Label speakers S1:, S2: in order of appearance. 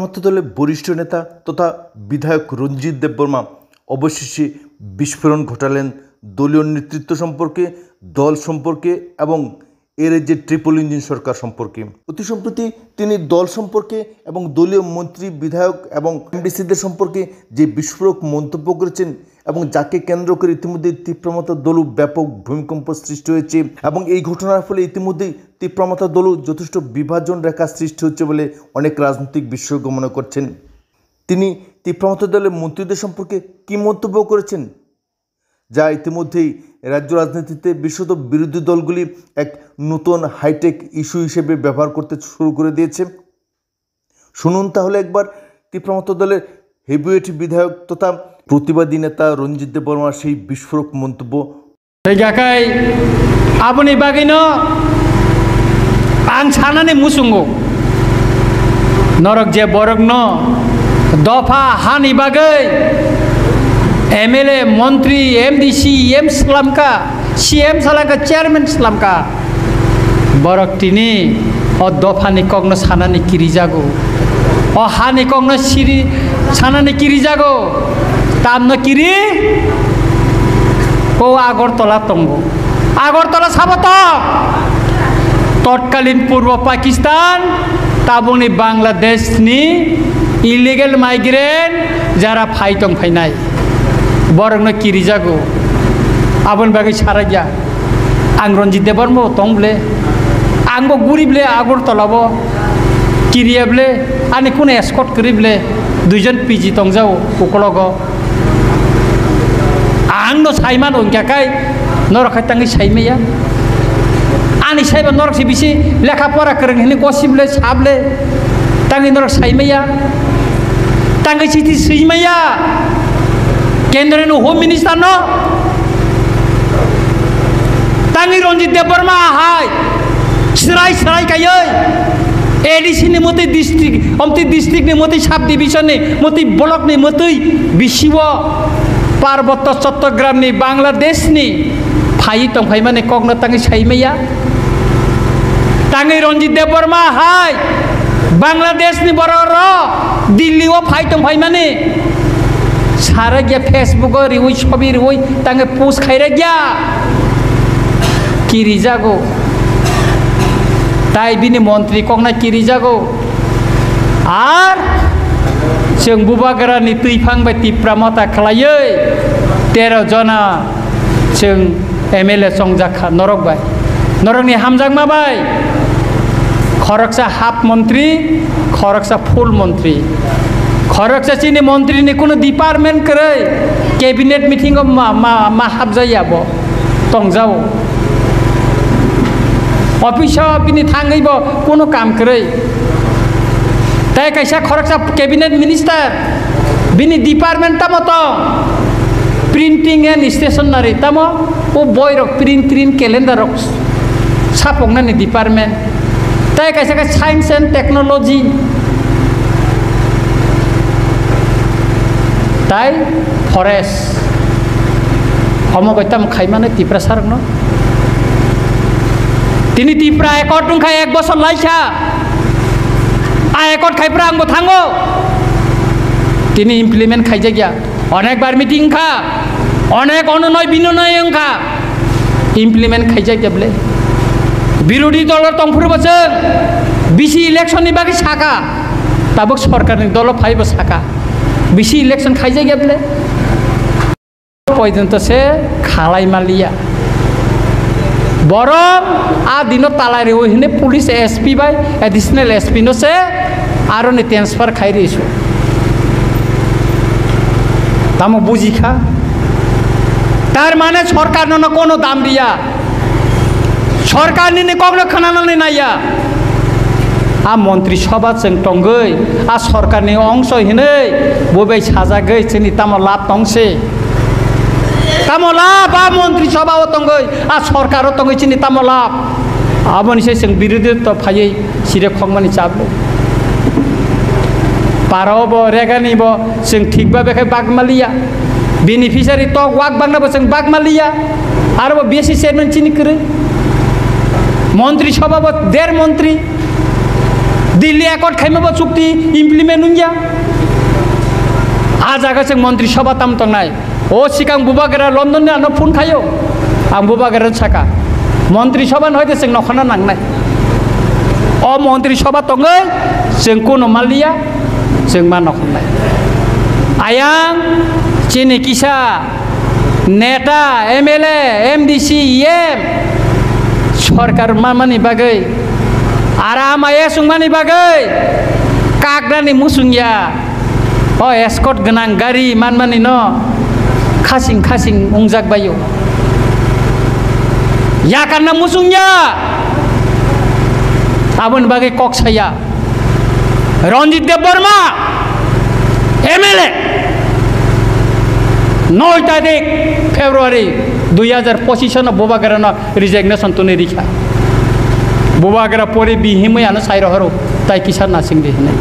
S1: মতো দলের বরিষ্ঠ নেতা তথা বিধায়ক রঞ্জিত দেববর্মা অবশেষে বিস্ফোরণ ঘটালেন দলীয় নেতৃত্ব সম্পর্কে, দল সম্পর্কে এবং এর যে ট্রিপল ইঞ্জিন সরকার সম্পর্কে। অতি সম্প্রতি তিনি দল সম্পর্কে এবং দলীয় মন্ত্রী, বিধায়ক এবং এমডিসিদের সম্পর্কে যে বিস্ফোরক মন্তব্য করেছেন এবং যাকে কেন্দ্র করে ইতিমধ্যে তীব্রমাত্রা দলু ব্যাপক ভূমিকম্প সৃষ্টি হয়েছে এবং এই ঘটনার ফলে ইতিমধ্যেই তীব্রমাত্রা দলু যথেষ্ট বিভাজন রেখা সৃষ্টি হচ্ছে বলে অনেক রাজনৈতিক বিশেষজ্ঞ মনে করছেন। তিনি তীব্রমাত্রা দলের মন্ত্রীদের সম্পর্কে কী মন্তব্য করেছেন, যা ইতিমধ্যেই রাজ্য রাজনীতিতে বিশেষত বিরোধী দলগুলি এক নতুন হাইটেক ইস্যু হিসেবে ব্যবহার করতে শুরু করে দিয়েছে। শুনুন তাহলে একবার তীব্রমাত্রা দলের হেভিওয়েট বিধায়ক তথা প্রতিবাদী নেতা রঞ্জিত দেববর্মার সেই বিস্ফোরক মন্তব্য।
S2: আপনি বাগিনো आं सानानै मुसुंगो नरक जे बरक न दफा हानि बागै एमएलए मंत्री एमडीसी एम सलामका सीएम सलामका चेयरमैन सलामका बरक तिनी और दफानि कग्न सानानै किरि जागो और हानि कग्न सिरि सानानै किरि जागो तामन किरि ओ आगरतला तंगो आगरतला साबत तत्कालीन पूर्व पाकिस्तान ताबुंनि बांग्लादेशनि इलिगेल माइग्रेंट जारा फाइटं फाइनाय बरंनो किरि जागो आबन बागै साराया आं रंजित देबबर्मा तंब्ले आंबो गुरिबले आगरतलाबो किरियाबले आनि कुन एस्कर्ट करिबले दुइजन पिजि तंजाव उकलगो आंनो साइमान ओंखाखाय नरखाय तांगै साइमेया आनी साइबा नरक से बिसी लेखा पढ़ा करें हिने गसिबले साबले तांगै नरक साइमेया तांगै सिथि सैमेया केंद्रनि होम मिनिस्टार न तांगै रंजित देबबर्मा हाय सराय सराय गायै एडीसी नि मते डिस्ट्रिक्ट अमति डिस्ट्रिक्ट नि मते सब डिविजन नि मते ब्लक नि मते बिसिव पार्वत्य चट्टग्राम नि बांग्लादेश नि फाइ तंफाय माने कग्न तांगै साइमेया तांगै रंजित देबबर्मा हाय बांग्लादेश नि बरर दिल्ली ओ फाइटं फाइ माने सारा गया फेसबुक रिवई छवि रिवई तांगै पोस्ट खाइरा गया किरि जागो ताई बिनि मंत्री कग्ना किरि जागो आर जों बुबागरानि दैफांबाय तीब्रमात्रा खालायै 13 जना जों एमएलए संजाखा नरकबाय नरकनि हामजांमाबाय खरकसा हाफ मंत्री खरकसा फुल मंत्री खरकसा चिनि मंत्री नि कोनो डिपार्टमेंट करे कैबिनेट मीटिंग मा हाबजायाबो तंजाव ऑफिस बिनि थांगैबो कोनो काम करे ताय कैसा खरकसा कैबिनेट मिनिस्टर बिनि डिपार्टमेंट तमतो प्रिंटिंग एंड स्टेशनरी तमो ओ बयरक प्रिंट कैलेंडर सापंगनानि डिपार्टमेंट ताय कैसा का साइंस एंड टेक्नोलॉजी ताय फरेस्ट हम गैतम खाइमाने तिप्रा सारक न तिनि तिप्रा एकट दुंखा 1 बছর लाइसा आ एकट खाइप्रा आंबो थांगो तिनि इमप्लिमेंट खाइजा गया अनेक बार मीटिंग खा अनेक अनुनय बिनय खा इमप्लिमेंट खाइजा गयाबले विरोधी दल तंफुरबो बिसि इलेक्शन बागै साका ताबो सरकारनि दल फाइबो साका बिसि इलेक्शन खाइजा गयाबले पर्यन्त से खालाय मालिया बरं आ दिन तालाय हिने पुलिस एसपी बाय एडिशनल एसपी नो से आरो ने ट्रांसफर खाइ रहिसो तामो बुझिखा तार माने सरकार न कोनो दाम दिया सरकार नि कग्न खानानै नाया आ मंत्री सभा जों तंगै आ सरकारनि अंश हिनै बबे साजागै जोंनि तामो लाभ तंसे तामो लाभ आ मंत्री सभा तंगै आ सरकार तंगै जोंनि तामो लाभ आबनिसे जों विरोधी तो फायै सिरे खंमानि चाबले पारावबो रेगानिबो जों थिगबा बेखाय बागमालिया बेनिफिशियारि तो वाक बांनाबो जों बागमालिया आरो बेसि चेयरमैन चिनि करे मंत्री सभा 1.5 मंत्री दिल्ली एकर्ड खाइमाबा चुक्ति इमप्लिमेंट हुंजा आ जागा जों मंत्री सभा ताम तंनाय ओ सिगां बुबागेरा लंडन आनो फोन खायो आं बुबागेरा साका मंत्री सभा नहयते जों नखना नांनाय अ मंत्री सभा तंगै जों कोनो मालिया जों मा नखनाय आयां चीनी किसा नेता एमएलए एमडीसी एम सरकार मामानि बागै आरामाया सुंमानि बागै कागदानि मुसुंया अ एस्कर्ट गोनां गारि मानमानि न खासिं खासिं उंजाक बायो याकाना मुसुंया आबोन बागै कक्साया रंजित देबबर्मा एमएलए 9 तारिख फेब्रुआरी 2025 न बुबागेरा न रिजिगनेशन तुने रिखा बुबागेरा परे बिहिमयानो साइरहरो ताइ किसान नासिं दिहने